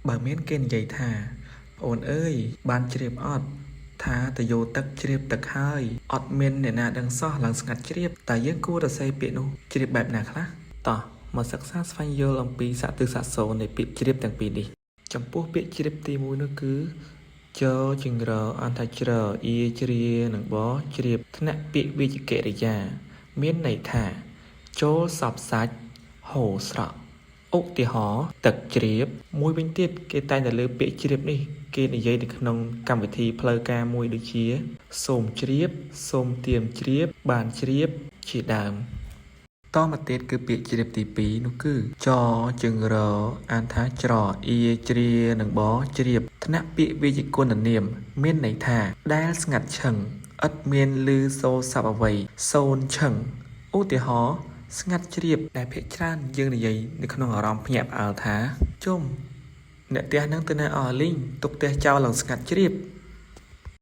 បើមានគេនិយាយថាអូនអើយបានជ្រាបអត់ថាតយោទឹកជ្រាបទឹកហើយអត់មានអ្នកណាដឹងសោះឡើងស្ងាត់ជ្រាបតែយើងគួរតែសេពាក្យនោះជ្រាបបែបណាខ្លះតោះមកសិក្សាស្វែងយល់អំពីសត្វទិសសូរនៃពាក្យជ្រាបទាំងពីរនេះចំពោះពាក្យជ្រាបទី1នោះគឺចចង្រអន្តច្រអ៊ីជ្រានិងបជ្រាបថ្នាក់ពាក្យវិជ្ជកិរិយាមានន័យថាចូលសពសាច់ហូរស្រក់ឧទាហរណ៍ទឹកជ្រាបមួយវិញទៀតគេតែងតែលើពាក្យជ្រាបនេះគេនិយាយនៅក្នុងកម្មវិធីផ្លូវការមួយដូចជាសូមជ្រាបសូមទាមជ្រាបបានជ្រាបជាដើមតមកទៀតគឺពាក្យជ្រាបទី2នោះគឺចជើងរអន្តច្រអ៊ីជ្រានិងបជ្រាបថ្នាក់ពាក្យវិជ្ជគុណនាមមានន័យថាដែលស្ងាត់ឈឹងឥតមានឮសូរស័ព្ទអ្វីសូនឈឹងឧទាហរណ៍ស្ងាត់ជ្រាបដែលភាគច្រើនយើងនិយាយនៅក្នុងអារម្មណ៍ភ្ញាក់ផ្អើលថាជុំអ្នកផ្ទះនឹងទៅណាអស់លីងទុកផ្ទះចោលឡើងស្ងាត់ជ្រាប